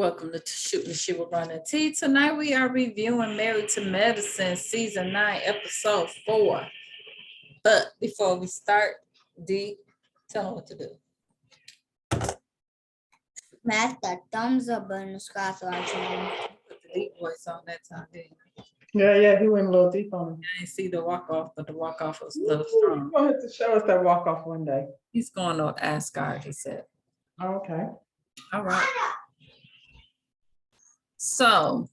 Welcome to Shooting the Shit with Ron and T. Tonight we are reviewing Married to Medicine, Season 9, Episode 4. But before we start, D, tell them what to do. Smash that thumbs up button, subscribe to our channel. Put the deep voice on that time, didn't you? Yeah, he went a little deep on him. I didn't see the walk-off, but the walk-off was a little You're strong. gonna have to show us that walk off one day. He's going to Asgard, he said. Okay. All right. So,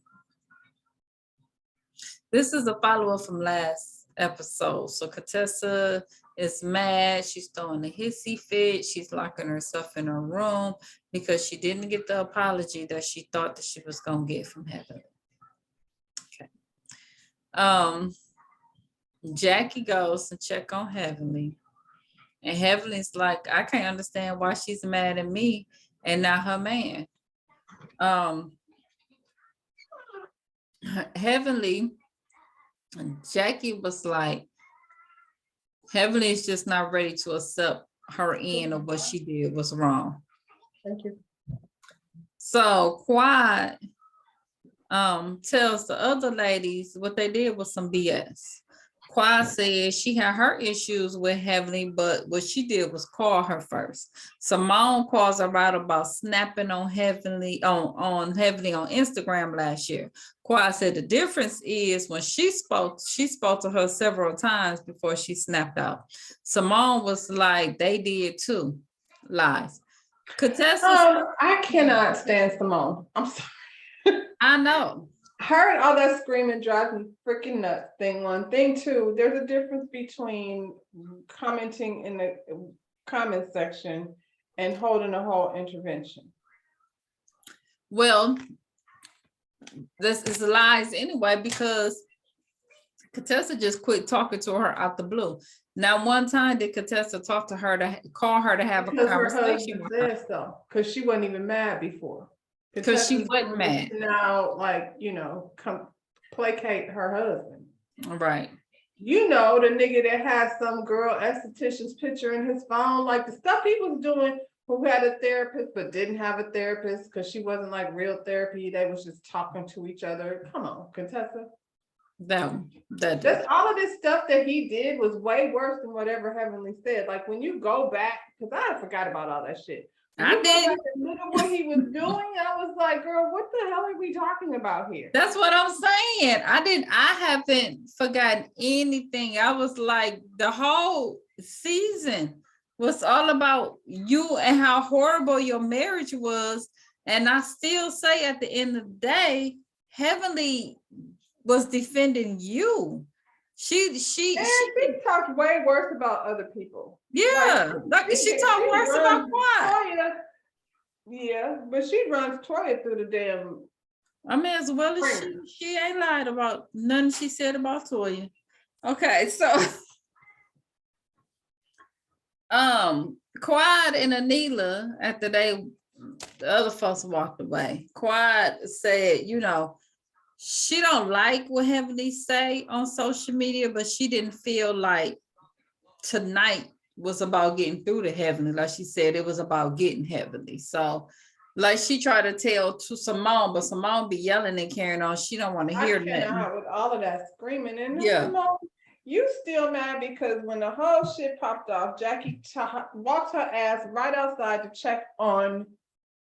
this is a follow-up from last episode. So, Contessa is mad. She's throwing a hissy fit. She's locking herself in her room because she didn't get the apology that she thought that she was going to get from Heaven. Okay. Jackie goes to check on Heavenly. And Heavenly's like, I can't understand why she's mad at me and not her man. Heavenly, Jackie was like, Heavenly is just not ready to accept her end of what she did was wrong. Thank you. So Quad tells the other ladies what they did was some BS. Quad said she had her issues with Heavenly, but what she did was call her first. Simone calls her out about snapping on Heavenly on Heavenly on Instagram last year. Quad said the difference is when she spoke to her several times before she snapped out. Simone was like, they did too. Lies. Contessa, I cannot stand Simone. I'm sorry. I know. Her and all that screaming drives me freaking nuts. Thing one. Thing two, there's a difference between commenting in the comment section and holding a whole intervention. Well, this is lies anyway, because Contessa just quit talking to her out the blue. Now, one time did Contessa talk to her to call her to have a conversation with her? Though, because she wasn't even mad before. Because she wasn't mad. Now, like, come placate her husband. Right. The nigga that has some girl esthetician's picture in his phone, like the stuff he was doing, who had a therapist but didn't have a therapist because she wasn't like real therapy. They was just talking to each other. Come on, Contessa. That's all of this stuff that he did was way worse than whatever Heavenly said. Like when you go back, because I forgot about all that shit. I did. Look at what he was doing. I was like, girl, what the hell are we talking about here? That's what I'm saying. I haven't forgotten anything. I was like, the whole season was all about you and how horrible your marriage was. And I still say at the end of the day, Heavenly was defending you. She talked way worse about other people. Yeah, she talked worse about Quad. Yeah, but she runs Toya through the damn. I mean, as well as she ain't lied about nothing she said about Toya. Okay, so Quad and Anila, after the other folks walked away, Quad said, she don't like what Heavenly say on social media, but she didn't feel like tonight was about getting through to Heavenly. Like she said, it was about getting Heavenly. So like she tried to tell to Simone, but Simone be yelling and carrying on. She don't want to hear that. With all of that screaming. And yeah. Simone, you still mad because when the whole shit popped off, Jackie walked her ass right outside to check on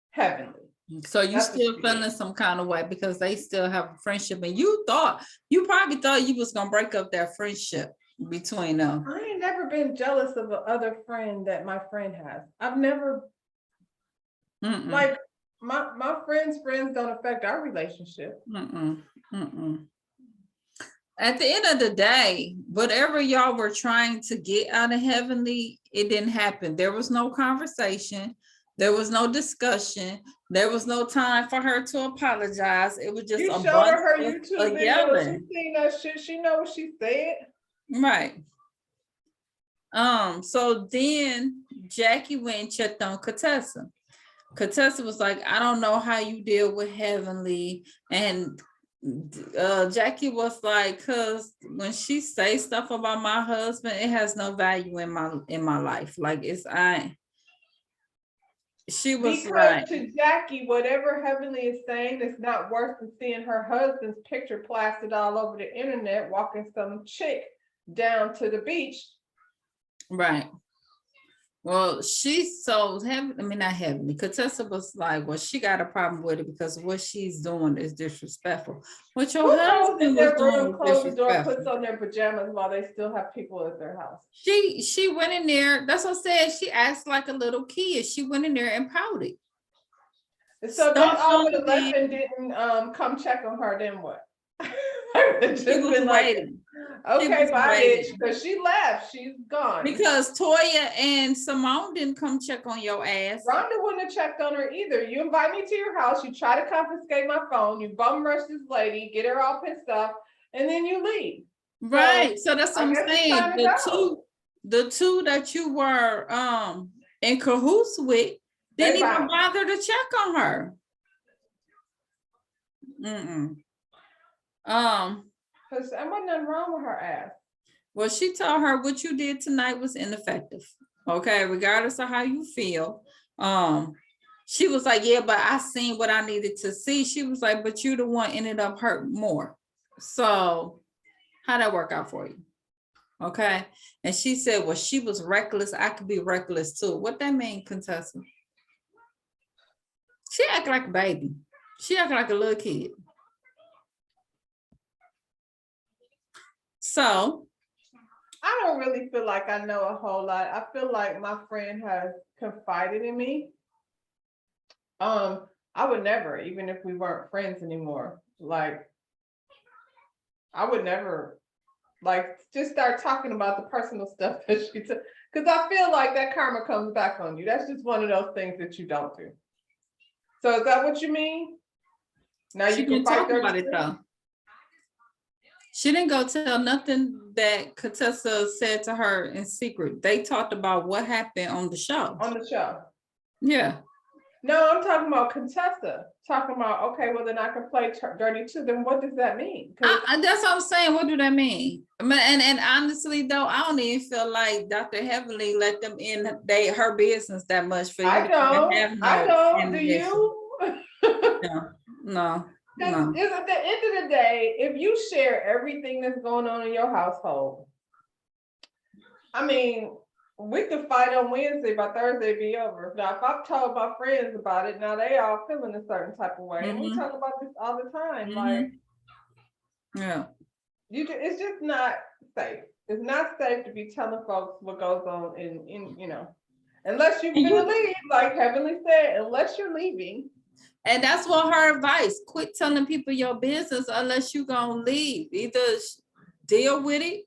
Heavenly. So you still feeling some kind of way because they still have a friendship, and you probably thought you was gonna break up that friendship between them. I ain't never been jealous of the other friend that my friend has. I've never like my friends don't affect our relationship. At the end of the day, whatever y'all were trying to get out of Heavenly, it didn't happen. There was no conversation. There was no discussion. There was no time for her to apologize. It was just you a showed bunch her of YouTube video. yelling. She seen that shit. She know what she said. Right. So then Jackie went and checked on Contessa. Contessa was like, I don't know how you deal with Heavenly. And Jackie was like, because when she say stuff about my husband, it has no value in my life. Like she was Because right. to Jackie, whatever Heavenly is saying is not worse than seeing her husband's picture plastered all over the internet, walking some chick down to the beach. Right. Well, she's so heavy. I mean, not heavily. Contessa was like, well, she got a problem with it because what she's doing is disrespectful. What your Who goes husband in was their doing room, was closes the door, puts disrespectful. on their pajamas while they still have people at their house? She went in there. That's what I said. She acts like a little kid. She went in there and pouted. And so they Stomped all on would the have left bed. and didn't come check on her, then what? Just She was been like, waiting. okay, was bye, bitch, waiting. because she left, she's gone. Because Toya and Simone didn't come check on your ass. Rhonda wouldn't have checked on her either. You invite me to your house, you try to confiscate my phone, you bum rush this lady, get her all pissed off, and then you leave. Right. So that's what I I'm guess it's saying. time to go. The two that you were in cahoots with didn't They even bounced. bother to check on her. Because there wasn't nothing wrong with her ass. Well, she told her what you did tonight was ineffective. Okay, regardless of how you feel. She was like, yeah, but I seen what I needed to see. She was like, but you the one ended up hurt more. So how'd that work out for you? Okay. And she said, well, she was reckless. I could be reckless too. What that mean, Contessa? She act like a baby. She act like a little kid. So I don't really feel like I know a whole lot. I feel like my friend has confided in me. I would never, even if we weren't friends anymore, like I would never like just start talking about the personal stuff that she took. Because I feel like that karma comes back on you. That's just one of those things that you don't do. So is that what you mean? Now she you can didn't fight talk about it though. She didn't go tell nothing that Contessa said to her in secret. They talked about what happened on the show. On the show. Yeah. No, I'm talking about Contessa. Talking about, okay, well then I can play dirty too. Then what does that mean? That's what I'm saying. What do that mean? I mean, and honestly though, I don't even feel like Dr. Heavenly let them in her business that much for you. I don't. Do you? No. Because at the end of the day, if you share everything that's going on in your household, I mean, we could fight on Wednesday, by Thursday be over. Now, if I've told my friends about it, now they all feeling a certain type of way. And we talk about this all the time. Like, yeah, it's just not safe. It's not safe to be telling folks what goes on in unless you're gonna leave, like Heavenly said, unless you're leaving. And that's what her advice. Quit telling people your business unless you're gonna leave. Either deal with it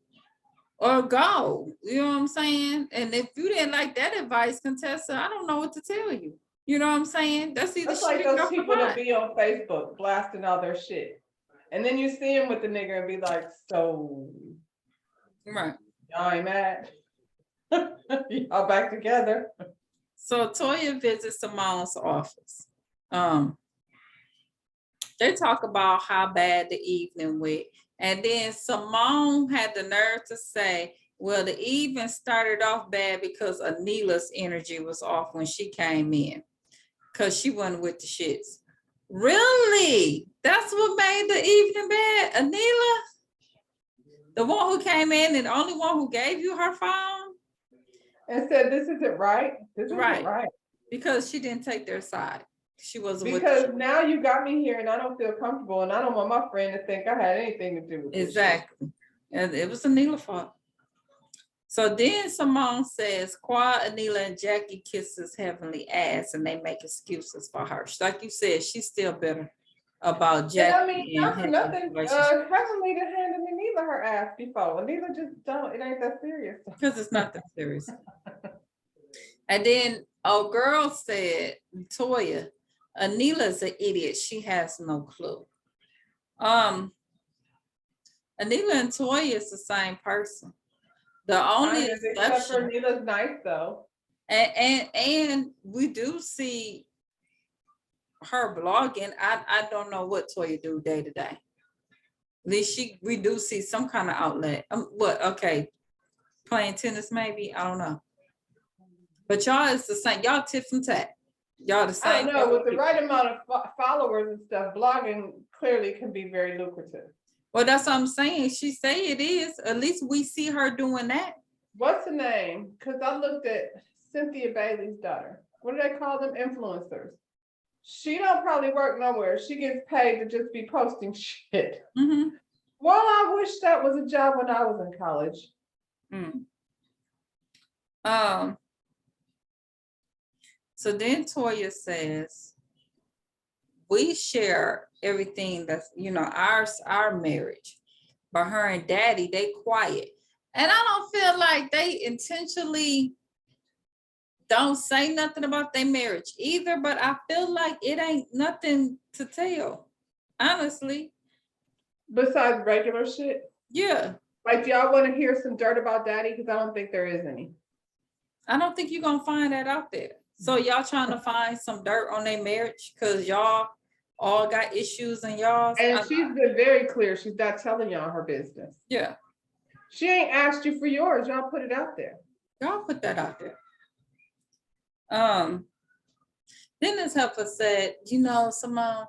or go. You know what I'm saying? And if you didn't like that advice, Contessa, I don't know what to tell you. You know what I'm saying? That's either like those people that be on Facebook blasting all their shit. And then you see him with the nigga and be like, so right. Y'all ain't mad. Y'all back together. So Toya visits Simone's office. They talk about how bad the evening went. And then Simone had the nerve to say, well, the evening started off bad because Anila's energy was off when she came in. Because she wasn't with the shits. Really? That's what made the evening bad? Anila? The one who came in and the only one who gave you her phone? And said, this isn't right. This isn't right. Because she didn't take their side. She wasn't because now you got me here and I don't feel comfortable and I don't want my friend to think I had anything to do with it. Exactly. And it was Anila's fault. So then Simone says, Quad, Anila, and Jackie kisses Heavenly ass and they make excuses for her. Like you said, she's still bitter about Jackie. And I mean, not for nothing. Heavenly to hand Anila her ass before. Anila just don't, it ain't that serious. Because it's not that serious. And then a girl said, Toya, Anila's an idiot. She has no clue. Anila and Toya is the same person. The only except for Anila's nice though. And we do see her blogging. I don't know what Toya do day to day. At least we do see some kind of outlet. Okay, playing tennis maybe, I don't know. But y'all is the same. Y'all tit from tat. Y'all the I same. don't know, with the right amount of followers and stuff, blogging clearly can be very lucrative. Well, that's what I'm saying. She say it is. At least we see her doing that. What's the name? Because I looked at Cynthia Bailey's daughter. What do they call them? Influencers. She don't probably work nowhere. She gets paid to just be posting shit. Mhm. Well, I wish that was a job when I was in college. Mm. So then Toya says, we share everything that's, our marriage. But her and daddy, they quiet. And I don't feel like they intentionally don't say nothing about their marriage either, but I feel like it ain't nothing to tell, honestly. Besides regular shit. Yeah, Like, do y'all want to hear some dirt about daddy? Because I don't think there is any. I don't think you're gonna find that out there. So y'all trying to find some dirt on their marriage because y'all all got issues in y'all. And she's been very clear. She's not telling y'all her business. Yeah, She ain't asked you for yours. Y'all put it out there. y'all put that out there. Then this helper said, Simone,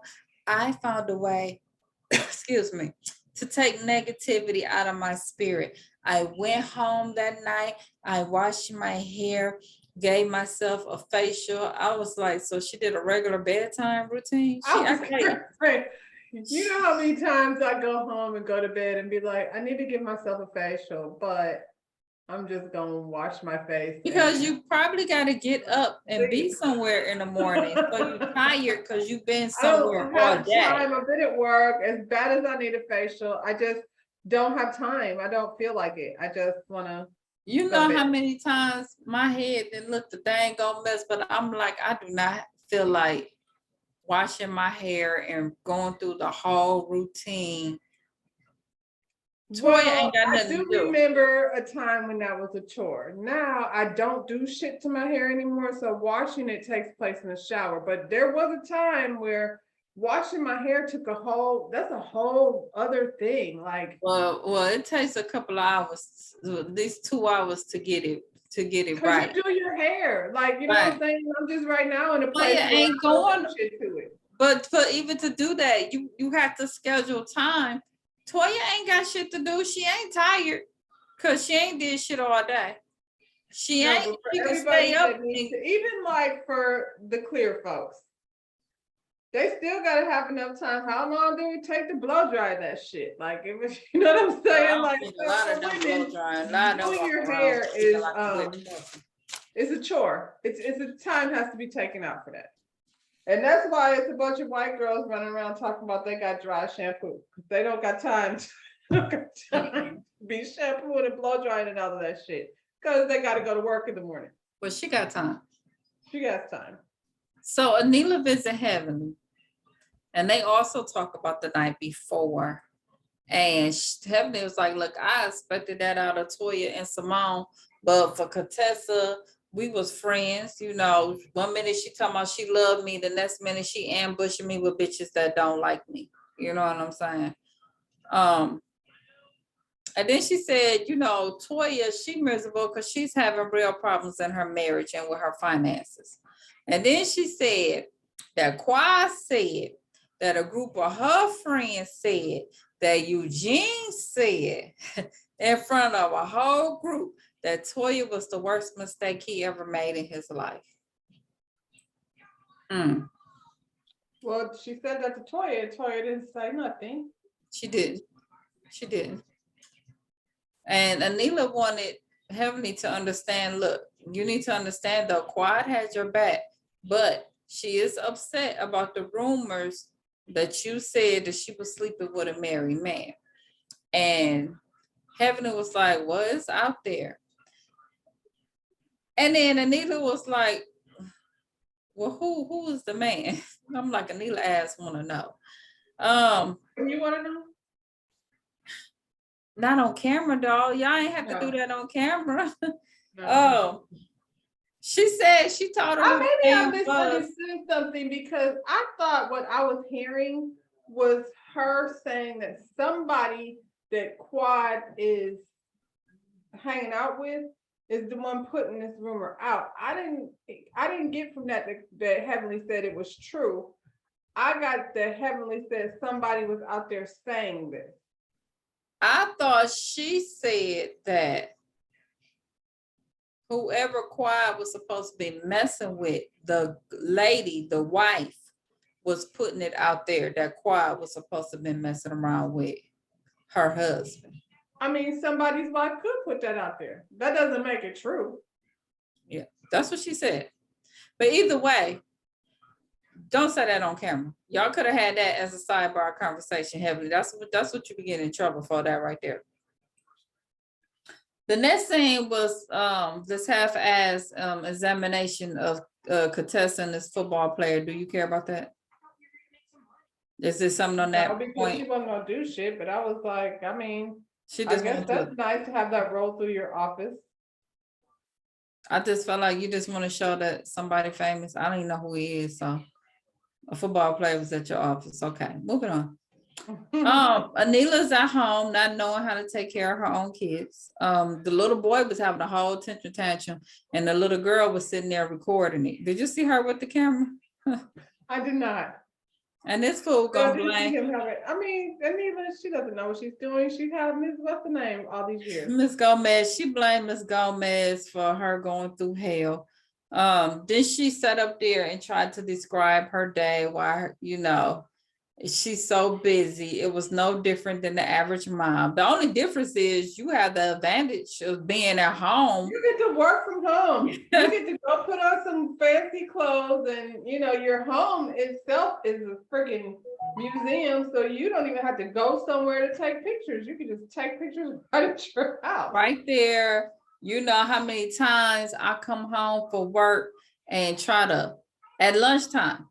I found a way, excuse me, to take negativity out of my spirit. I went home that night, I washed my hair, gave myself a facial. I was like, so she did a regular bedtime routine? You know how many times I go home and go to bed and be like, I need to give myself a facial, but I'm just gonna wash my face. Because you probably got to get up and be somewhere in the morning. So you're tired because you've been somewhere all day. I've been at work. As bad as I need a facial, I just don't have time. I don't feel like it. I just wanna. You know how many times my head didn't look the dang old mess, but I'm like, I do not feel like washing my hair and going through the whole routine. Well, I do remember a time when that was a chore. Now I don't do shit to my hair anymore, so washing it takes place in the shower. But there was a time where washing my hair took that's a whole other thing. Like, well, it takes a couple of hours, at least 2 hours to get it right. You do your hair, like, you know what I'm saying? I'm just right now in a place where ain't going shit to it. But for even to do that, you have to schedule time. Toya ain't got shit to do. She ain't tired because she ain't did shit all day. She can stay up. Even like for the clear folks, they still gotta have enough time. How long do it take to blow dry that shit? Like, it was, you know what I'm saying? Like, a lot of them blow drying. Doing your hair is a chore. It's a time has to be taken out for that. And that's why it's a bunch of white girls running around talking about they got dry shampoo. They don't got time to be shampooing and blow drying and all of that shit. Because they got to go to work in the morning. Well, she got time. She got time. So Anila visit Heavenly. And they also talk about the night before. And Heavenly was like, look, I expected that out of Toya and Simone. But for Contessa, we was friends, 1 minute she talking about she loved me, the next minute she ambushing me with bitches that don't like me. You know what I'm saying? And then she said, Toya, she miserable because she's having real problems in her marriage and with her finances. And then she said that Quad said that a group of her friends said that Eugene said in front of a whole group that Toya was the worst mistake he ever made in his life. Well, she said that to Toya, and Toya didn't say nothing. She didn't. And Anila wanted Heavenly to understand, look, you need to understand though, Quad has your back, but she is upset about the rumors that you said that she was sleeping with a married man. And Heavenly was like, well, it's out there. And then Anila was like, well, who is the man? I'm like, Anila ass want to know. You want to know? Not on camera, dog. Y'all ain't have to do that on camera. No. She said she told her. Maybe I misunderstood something because I thought what I was hearing was her saying that somebody that Quad is hanging out with is the one putting this rumor out. I didn't get from that Heavenly said it was true. I got that Heavenly said somebody was out there saying this. I thought she said that whoever Quad was supposed to be messing with, the lady, the wife, was putting it out there that Quad was supposed to be messing around with her husband. I mean, somebody's wife could put that out there. That doesn't make it true. Yeah, that's what she said. But either way, don't say that on camera. Y'all could have had that as a sidebar conversation, Heavenly. That's what you be getting in trouble for, that right there. The next thing was this half-ass examination of contesting this football player. Do you care about that? Is there something on that Because point? she wasn't gonna do shit, but I was like, I mean, She I just guess wanted that's to, nice to have that roll through your office. I just felt like you just want to show that somebody famous. I don't even know who he is, so a football player was at your office. Okay, moving on. Anila's at home, not knowing how to take care of her own kids. The little boy was having a whole attention tantrum, and the little girl was sitting there recording it. Did you see her with the camera? I did not. And this fool I gonna didn't see blame him have it. I mean, Anila, she doesn't know what she's doing. She's had Miss what's the name all these years. Miss Gomez. She blamed Miss Gomez for her going through hell. Then she sat up there and tried to describe her day, why, you know, she's so busy. It was no different than the average mom. The only difference is you have the advantage of being at home. You get to work from home. You get to go put on some fancy clothes, and you know your home itself is a freaking museum. So you don't even have to go somewhere to take pictures. You can just take pictures right at your house. Right there. You know how many times I come home for work and try to, at lunchtime,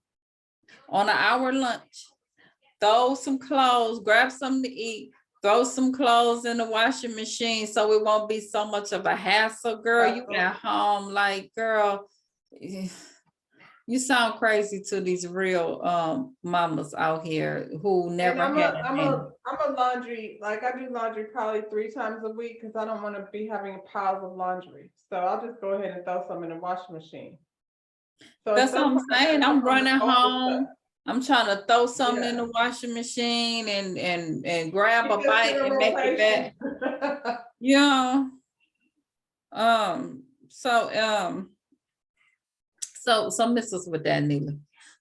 on an hour lunch, throw some clothes, grab something to eat, throw some clothes in the washing machine so it won't be so much of a hassle. Girl, you at home, like, girl, you sound crazy to these real mamas out here who never And had I'm a laundry, like I do laundry probably 3 times a week because I don't want to be having piles of laundry. So I'll just go ahead and throw some in the washing machine. So That's what I'm saying. I'm running home. stuff. I'm trying to throw something in Yeah. the washing machine and grab a Keep this bite in a and make it back. rotation. You know. So Mrs. with that Neela.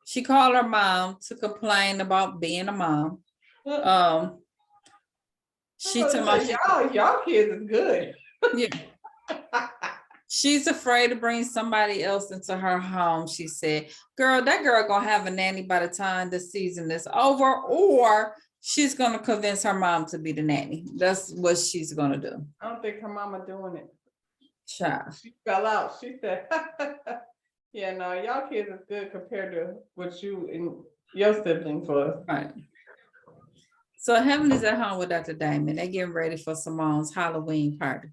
She called her mom to complain about being a mom. She told me, y'all kids is good. yeah. She's afraid to bring somebody else into her home. She said, girl, that girl gonna have a nanny by the time the season is over, or she's gonna convince her mom to be the nanny. That's what she's gonna do. I don't think her mama doing it. Child. She fell out. She said, yeah, no, y'all kids is good compared to what you and your siblings was. Right. So Heavenly's at home with Dr. Damon. They're getting ready for Simone's Halloween party.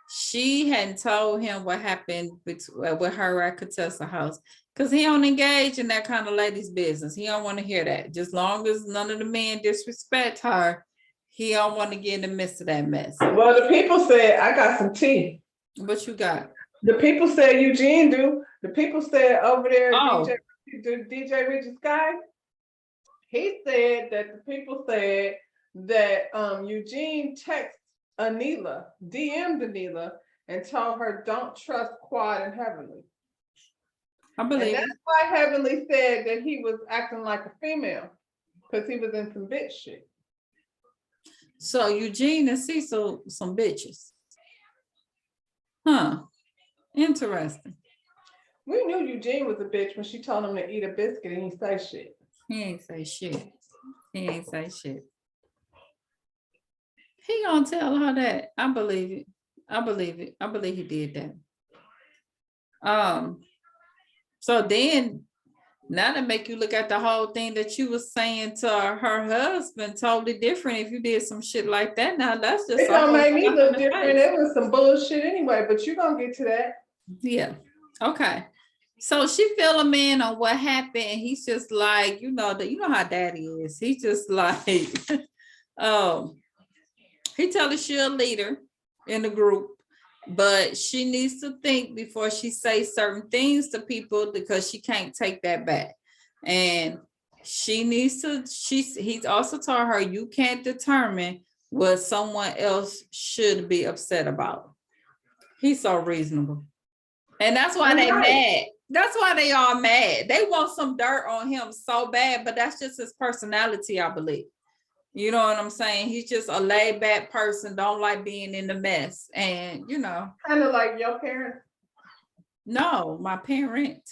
She hadn't told him what happened with her at Contessa house because he don't engage in that kind of lady's business. He don't want to hear that. Just long as none of the men disrespect her, he don't want to get in the midst of that mess. Well, the people said, I got some tea. What you got? The people said Eugene do. The people said over there, Oh. DJ Richard Sky, he said that the people said that Eugene texted Anila, DM'd Anila, and told her don't trust Quad and Heavenly. I And believe that's why Heavenly said that he was acting like a female, because he was in some bitch shit. so. Eugene and Cecil, some bitches. Huh. Interesting. We knew Eugene was a bitch when she told him to eat a biscuit and he say shit. He ain't say shit. He ain't say shit. He gonna tell her that. I believe it. I believe it. I believe he did that. So then now to make you look at the whole thing that you was saying to her husband totally different if you did some shit like that. Now that's just It don't make me slap in look the different. face. It was some bullshit anyway, but you gonna get to that. Yeah. Okay. So she fill him in on what happened. And he's just like, you know how daddy is. He's just like, he tell her she a leader in the group but she needs to think before she says certain things to people because she can't take that back. And she needs to, he's also told her you can't determine what someone else should be upset about. He's so reasonable. And that's why they mad. That's why they all mad. They want some dirt on him so bad, but that's just his personality, I believe. You know what I'm saying? He's just a laid back person, don't like being in the mess. And you know, Kind of like your parents. no, my parent.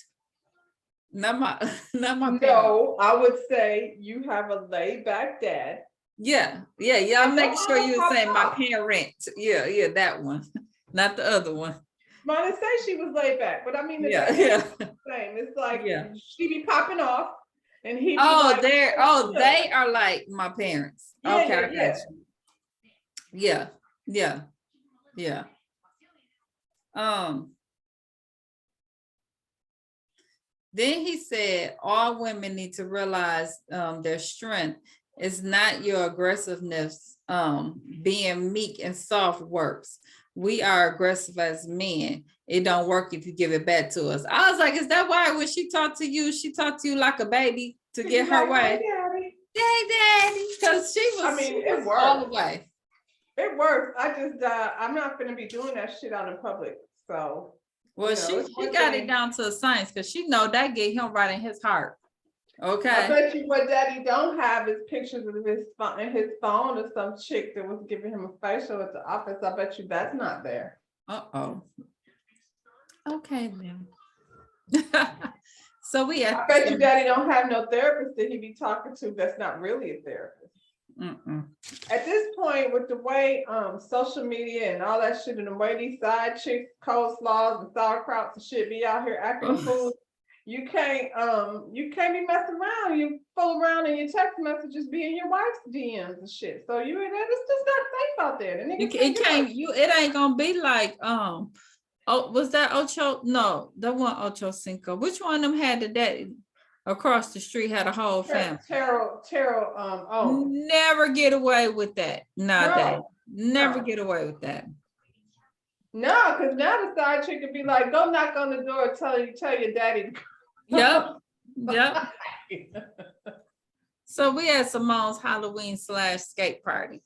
Not my not my parent. No, I would say you have a laid back dad. Yeah. I'm making sure you were saying my parent. Yeah, that one. Not the other one. Mine say she was laid back, but I mean the Yeah. same. It's like Yeah. she be popping off and he be Oh, like, they are like my parents. Yeah, Okay, yeah, I got you. Yeah. Then he said, all women need to realize their strength is not your aggressiveness. Being meek and soft works. We are aggressive as men. It don't work if you give it back to us. I was like, is that why when she talked to you, she talked to you like a baby to get her way? Daddy. Because she was, I mean, she it was works. all the way. It works. I just I'm not gonna be doing that shit out in public. So Well, she got it down to a science because she know that get him right in his heart. Okay. I bet you what daddy don't have is pictures of his phone or some chick that was giving him a facial at the office. I bet you that's not there. Uh-oh. Okay, then. So we I bet you daddy don't have no therapist that he be talking to that's not really a therapist. At this point, with the way social media and all that shit and the way these side chicks, coleslaws and sauerkrauts and shit be out here acting fool, you can't be messing around. You fool around and your text messages be in your wife's DMs and shit. So it's just not safe out there. It ain't gonna be like was that Ocho? No, that one Ocho Cinco. Which one of them had the daddy across the street had a whole family? Terrell. Never get away with that. Never No. get away with that. No, because now the side chick could be like, go knock on the door, tell your daddy. Yep. So we had Simone's Halloween / skate party.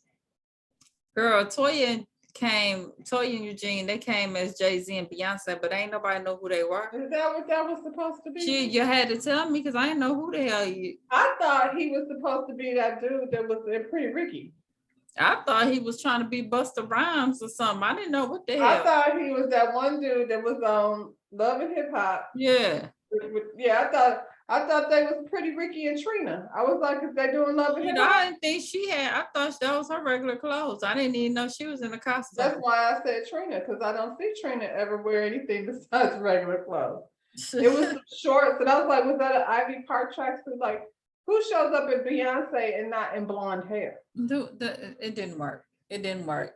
Girl, Toya and Eugene, they came as Jay-Z and Beyonce, but ain't nobody know who they were. Is that what that was supposed to be? You had to tell me because I didn't know who the hell you. I thought he was supposed to be that dude that was Pretty Ricky. I thought he was trying to be Busta Rhymes or something. I didn't know what the hell. I thought he was that one dude that was on Love and Hip Hop. Yeah. Yeah, I thought they was Pretty Ricky and Trina. I was like, if they doing Love and Hip Hop. I didn't think she had. I thought that was her regular clothes. I didn't even know she was in a costume. That's why I said Trina, because I don't see Trina ever wear anything besides regular clothes. It was shorts, and I was like, was that an Ivy Park tracksuit? Like, who shows up at Beyonce and not in blonde hair? It didn't work.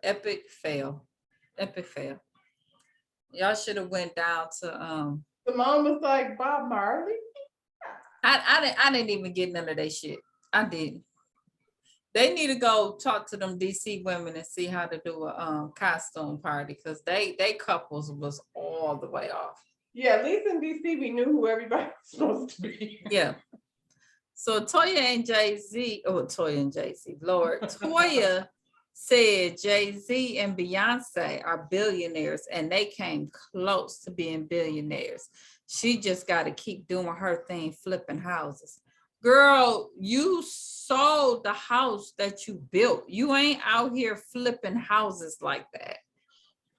Epic fail. Y'all should have went down to Simone was like Bob Marley. I didn't even get none of that shit. I didn't. They need to go talk to them DC women and see how to do a costume party because they couples was all the way off. Yeah, at least in DC we knew who everybody was supposed to be. Yeah. So Toya and Jay-Z, Lord, Toya said Jay-Z and Beyonce are billionaires and they came close to being billionaires. She just got to keep doing her thing, flipping houses. Girl, you sold the house that you built. You ain't out here flipping houses like that.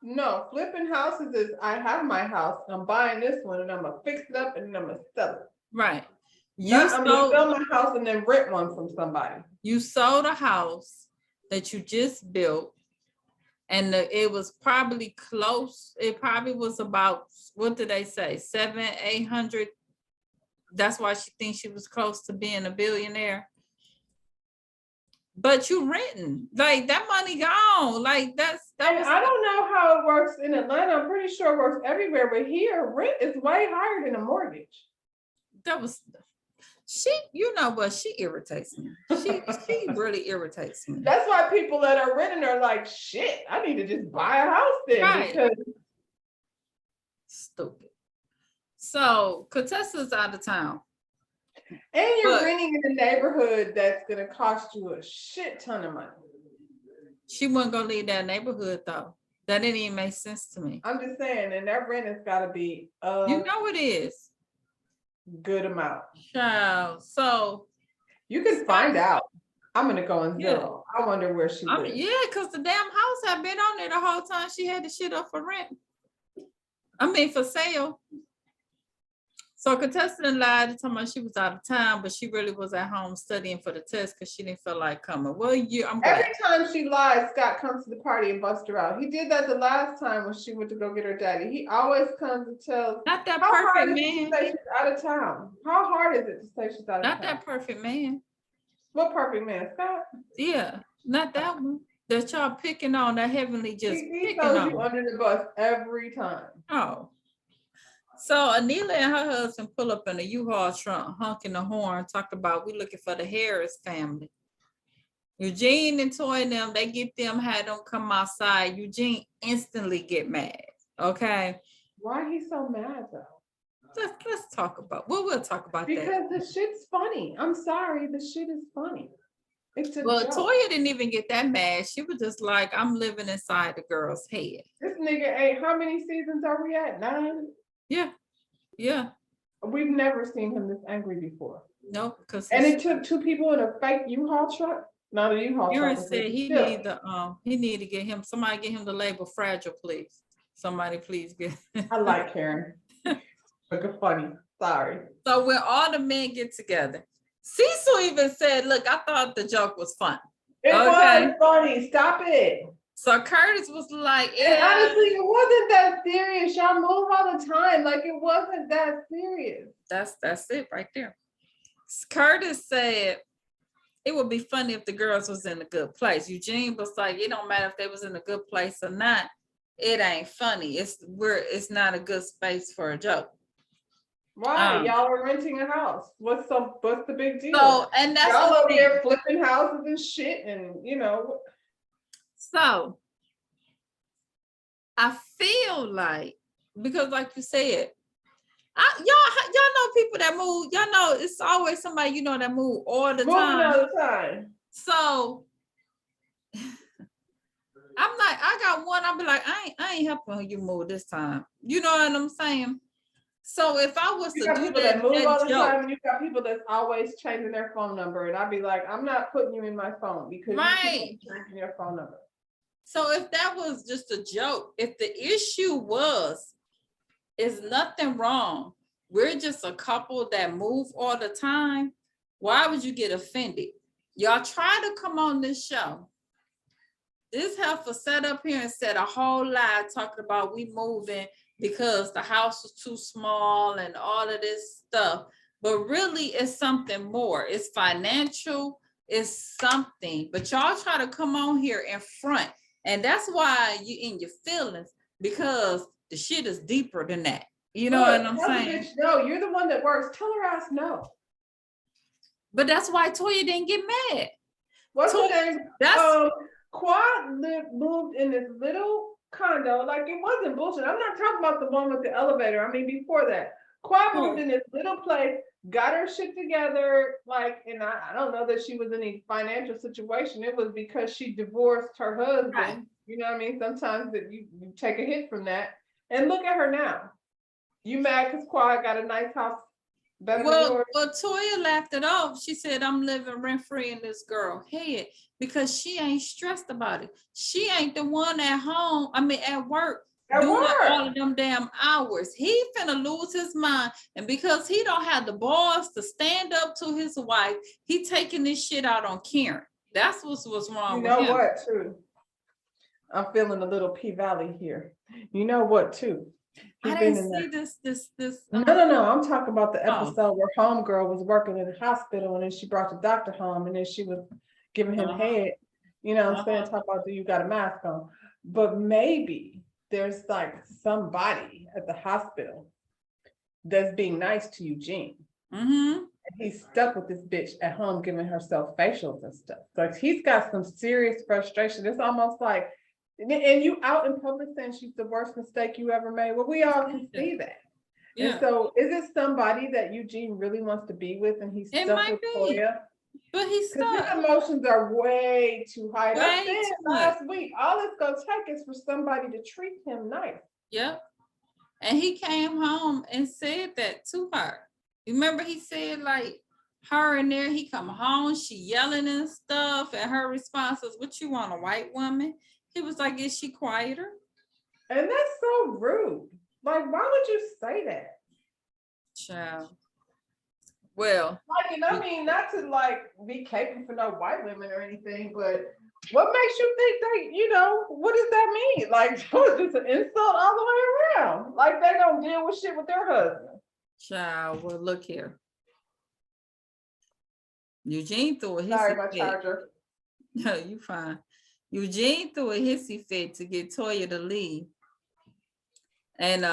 No, flipping houses is I have my house, I'm buying this one and I'm gonna fix it up and I'm gonna sell it. Right. I'm gonna sell my house and then rent one from somebody. You sold a house that you just built and it was probably close. It probably was about, what did they say? 700-800. That's why she thinks she was close to being a billionaire. But you renting, like that money gone. Like that was. I don't know how it works in Atlanta. I'm pretty sure it works everywhere, but here rent is way higher than a mortgage. you know what? She irritates me. She really irritates me. That's why people that are renting are like, shit, I need to just buy a house then Right. because Stupid. So Contessa's out of town. and you're But- renting in a neighborhood that's gonna cost you a shit ton of money. She wasn't gonna leave that neighborhood though. That didn't even make sense to me. I'm just saying, and that rent has gotta be a You know it is. good amount. Child. So You can find out. I'm gonna go on Yeah. Zillow. I wonder where she I lives. mean, yeah, because the damn house had been on there the whole time she had the shit up for rent. I mean for sale. So Contessa lied to tell me she was out of town, but she really was at home studying for the test because she didn't feel like coming. Well, I'm glad. Every time she lies, Scott comes to the party and busts her out. He did that the last time when she went to go get her daddy. He always comes and tells, Not that how hard perfect is it to man. say she's out of town? How hard is it to say she's out of Not town? that perfect man. What perfect man, Scott? Yeah, not that one. That y'all picking on, that heavenly just He picking throws you on. under the bus every time. Oh. So Anila and her husband pull up in a U-Haul trunk, honking the horn, talk about we looking for the Harris family. Eugene and Toy and them, they get them, had them come outside. Eugene instantly get mad. Okay. Why he so mad though? Let's talk about, we'll talk about that. Because the shit's funny. I'm sorry, the shit is funny. It's a Well, joke. Toya didn't even get that mad. She was just like, I'm living inside the girl's head. This nigga ain't, how many seasons are we at? 9? Yeah. Yeah. We've never seen him this angry before. Nope. Because And it took 2 people in a fake U-Haul truck? Not a U-Haul Aaron truck. said he still. need to get him, somebody get him the label fragile, please. Somebody please get. I like Karen. Looking funny. Sorry. So when all the men get together, Cecil even said, look, I thought the joke was fun. It Okay. was funny. Stop it. So Curtis was like, And yeah, honestly, it wasn't that serious. Y'all move all the time. Like it wasn't that serious. that's it right there. Curtis said it would be funny if the girls was in a good place. Eugene was like, it don't matter if they was in a good place or not. It ain't funny. It's not a good space for a joke. Why? Y'all are renting a house. What's the big deal? So, and that's Y'all the over thing. there flipping houses and shit, and you know. So I feel like, because like you said, y'all know people that move, y'all know it's always somebody you know that move all the Moving time. all the time. So I'm like, I got one, I'll be like, I ain't helping you move this time. You know what I'm saying? So if I was You to got do people that move all the joke, time, and you got people that's always changing their phone number, and I'd be like, I'm not putting you in my phone because you Right. keep changing your phone number. so if that was just a joke, if the issue is nothing wrong, we're just a couple that move all the time, why would you get offended? Y'all try to come on this show. This heifer sat up here and said a whole lie talking about we moving because the house was too small and all of this stuff. But really it's something more. It's financial, it's something. But y'all try to come on here in front. And that's why you in your feelings, because the shit is deeper than that. You know what I'm Tell the saying? bitch, no, you're the one that works. Tell her ass no. But that's why Toya didn't get mad. What's So, the name? That's Quad moved in this little condo. Like it wasn't bullshit. I'm not talking about the one with the elevator. I mean, before that, Quad moved in this little place, got her shit together. Like, and I don't know that she was in any financial situation. It was because she divorced her husband. Right. You know what I mean? Sometimes that you take a hit from that. And look at her now. You mad because Quad got a nice house better than yours? well, Toya laughed it off. She said, I'm living rent-free in this girl head because she ain't stressed about it. She ain't the one at home, at work, At doing work. all of them damn hours. He finna lose his mind. And because he don't have the balls to stand up to his wife, he taking this shit out on Karen. That's what's wrong You with know him. what, too? I'm feeling a little P-Valley here. You know what, too? He I been didn't in see that- this. No. I'm talking about the Oh. episode where homegirl was working in the hospital and then she brought the doctor home and then she was giving him Uh-huh. head. You know what I'm saying? Uh-huh. Talk about, do you got a mask on? But maybe there's like somebody at the hospital that's being nice to Eugene. Mm-hmm. He's stuck with this bitch at home giving herself facials and stuff. Like he's got some serious frustration. It's almost like, and you out in public saying she's the worst mistake you ever made. Well, we all can see that. And Yeah, so is it somebody that Eugene really wants to be with and he's It stuck might with be. Toya? but he's Because his stuck. emotions are way too high. And I Way said too last week, all it's gonna take is for somebody to treat him nice. Yep. And he came home and said that to her. Remember, he said like her in there, he come home, she yelling and stuff, and her response was, "What you want, a white woman?" He was like, "Is she quieter?" And that's so rude. Like, why would you say that? Child. Well, Like, and I mean, not to like be caping for no white women or anything, but what makes you think they, what does that mean? Like, it's just an insult all the way around. Like, they don't deal with shit with their husband. child, well, look here. Eugene threw a Sorry, my hissy fit. charger. No, you fine. Eugene threw a hissy fit to get Toya to leave. And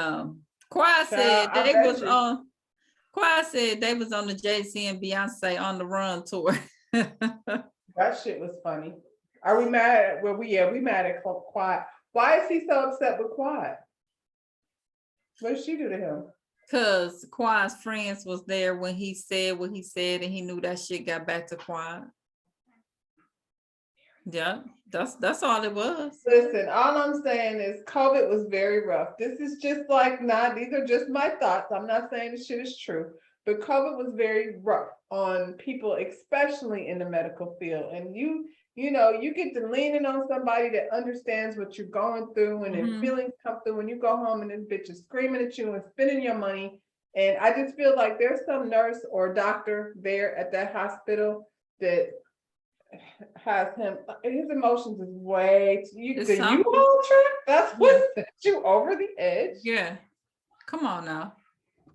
Quad said I they bet was you. on Quad said they was on the Jay-Z and Beyonce on the run tour. That shit was funny. Are we mad? Well, we mad at Quad. Why is he so upset with Quad? What did she do to him? Cause Quad's friends was there when he said what he said, and he knew that shit got back to Quad. Yeah, that's all it was. Listen, all I'm saying is COVID was very rough. This is just like these are just my thoughts. I'm not saying this shit is true, but COVID was very rough on people, especially in the medical field. And you get to leaning on somebody that understands what you're going through, and then feelings come through when you go home and this bitch is screaming at you and spending your money. And I just feel like there's some nurse or doctor there at that hospital that has him, his emotions is way too, It's the something. U-Haul trip, that's what sent you over the edge. Yeah, come on now.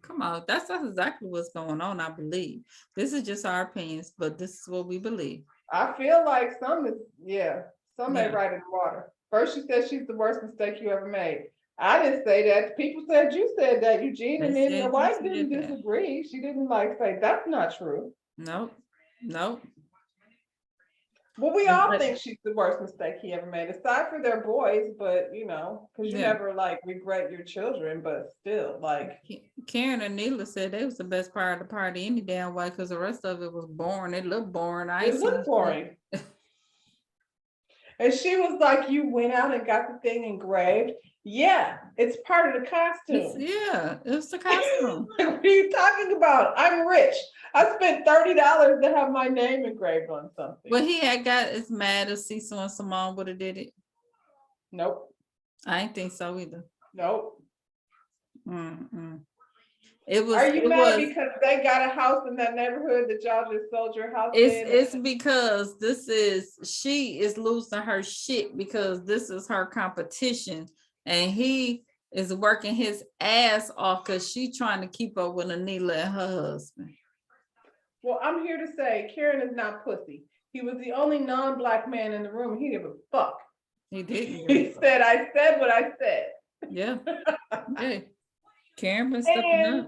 Come on, that's exactly what's going on, I believe. This is just our opinions, but this is what we believe. I feel like some ain't Yeah. right in the water. First you said she's the worst mistake you ever made. I didn't say that. People said you said that, Eugene, They and then said your you wife said didn't that. disagree. She didn't say that's not true. Nope. Well, we all But- think she's the worst mistake he ever made, aside from their boys, but because you Yeah. never regret your children, but still Karen and Neela said they was the best part of the party any damn way, because the rest of it was boring. It looked boring. I ain't it seen looked boring. And she was like, you went out and got the thing engraved. Yeah, it's part of the costume. It's the costume. What are you talking about? I'm rich. I spent $30 to have my name engraved on something. Well, he had got as mad as Cecil and Simone would have did it. Nope. I ain't think so either. Nope. It was. Are you it mad was, because they got a house in that neighborhood that y'all just sold your house It's in? because she is losing her shit because this is her competition, and he is working his ass off because she trying to keep up with Anila and her husband. Well, I'm here to say Karen is not pussy. He was the only non-black man in the room. He didn't give a fuck. He didn't. He said, I said what I said. Yeah. Hey, Karen been stepping And up.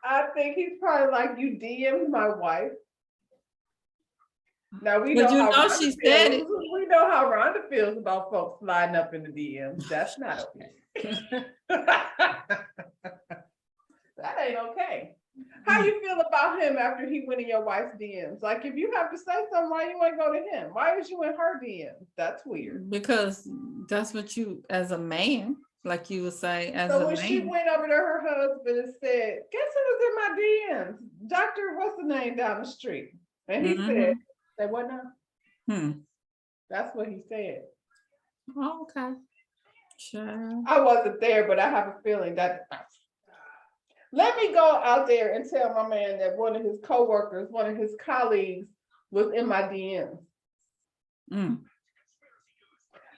I think he's probably like, you DM'd my wife. Now we But know you how know Rhonda she said feels. We know how Rhonda feels about folks sliding up in the DMs. That's not okay. That ain't okay. How you feel about him after he went in your wife's DMs? Like, if you have to say something, why you want to go to him? Why was you in her DMs? That's weird. Because that's what you, as a man, like you would say, as So a when she man. went over to her husband and said, guess who was in my DMs? Dr. What's the name down the street? And he said, say what now? That's what he said. Oh, okay. Sure. I wasn't there, but I have a feeling that. Let me go out there and tell my man that one of his coworkers, one of his colleagues was in my DMs.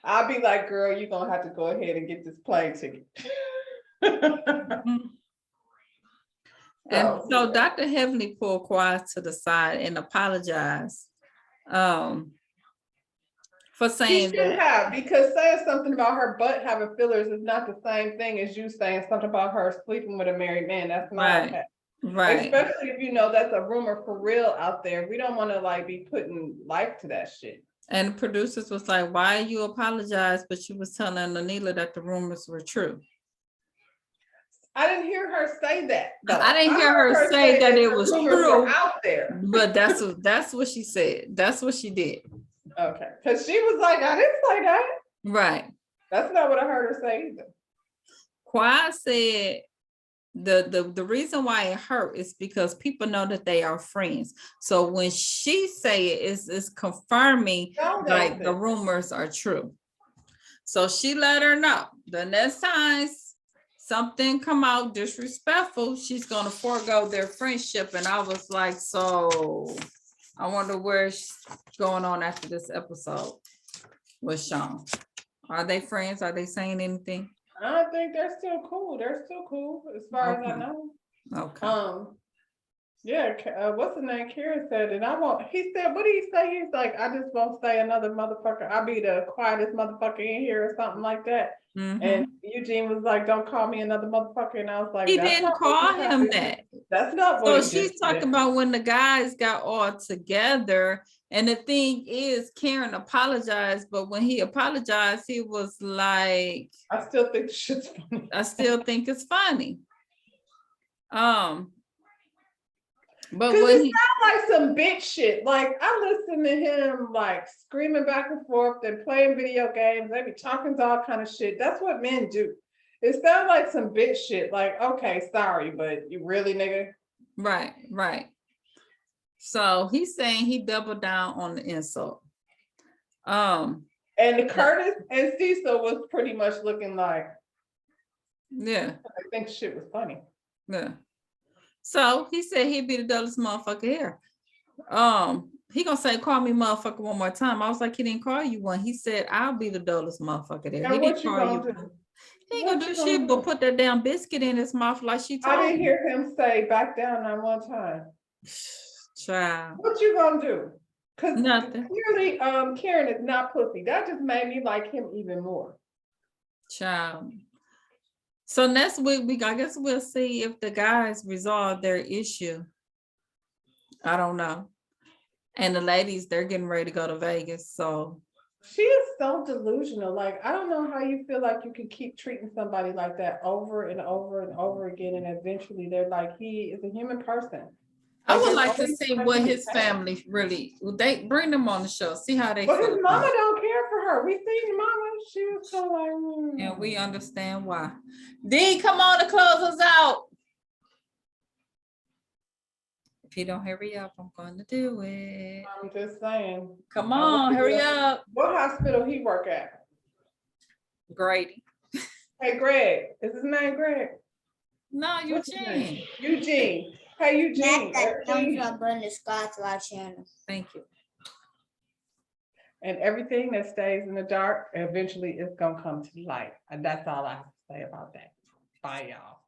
I'll be like, girl, you're gonna have to go ahead and get this plane ticket. And so Dr. Heavenly pulled Quad to the side and apologized for She saying should that. have, because saying something about her butt having fillers is not the same thing as you saying something about her sleeping with a married man. That's not Right. okay. Right. Especially if you know that's a rumor for real out there. We don't want to like be putting life to that shit. And the producers was like, why you apologize? But she was telling Anila that the rumors were true. I didn't hear her say that though. I didn't hear heard her say that it the was rumors were true, out there. but that's what she said. That's what she did. Okay, because she was like, I didn't say that. Right. That's not what I heard her say either. Quad said the reason why it hurt is because people know that they are friends. So when she say it's confirming like the rumors are true. So she let her know the next time something come out disrespectful, she's gonna forego their friendship. And I was like, so I wonder where's going on after this episode with Sean. Are they friends? Are they saying anything? I think they're still cool. They're still cool as far as I Okay. know. Okay. Yeah, what's the name? Karen said, and I won't. He said, what did he say? He's like, I just won't say another motherfucker. I'll be the quietest motherfucker in here or something like that. Mhm. And Eugene was like, don't call me another motherfucker. And I was like, He that's didn't not what call he him said. that. That's not So what he she's just talking said. about when the guys got all together. And the thing is, Karen apologized, but when he apologized, he was like, I still think the shit's funny. I still think it's funny. But Cause when it he, sounds like some bitch shit. Like I listen to him like screaming back and forth and playing video games. They be talking to all kind of shit. That's what men do. It sounds like some bitch shit. Like, okay, sorry, but you really, nigga. right. So he's saying he doubled down on the insult. And Curtis and Cecil was pretty much looking like, Yeah. I think shit was funny. Yeah. So he said he'd be the dullest motherfucker here. He gonna say, call me motherfucker one more time. I was like, he didn't call you one. He said, I'll be the dullest motherfucker there. And He what didn't you call gonna you do? one. He ain't What gonna do you shit gonna but do? put that damn biscuit in his mouth like she told I didn't him. hear him say back down on one time. Child. What you gonna do? Cause Nothing. clearly, Karen is not pussy. That just made me like him even more. Child. So next week, I guess we'll see if the guys resolve their issue. I don't know. And the ladies, they're getting ready to go to Vegas. So She is so delusional. Like, I don't know how you feel like you can keep treating somebody like that over and over and over again. And eventually they're like, he is a human person. I would there's like to always see time what to his change. family really, they bring them on the show, see how they But feel his about mama it. don't care for her. We seen mama. She was so like, And we understand why. D, come on to close us out. If you don't hurry up, I'm going to do it. I'm just saying. Come on, hurry up. What hospital he work at? Grady. Hey, Greg. Is his name Greg? No, What's his name? Eugene. Eugene. Hey, Eugene. Smack that thumbs up button, subscribe to our channel. Thank you. And everything that stays in the dark, eventually it's gonna come to light. And that's all I have to say about that. Bye, y'all.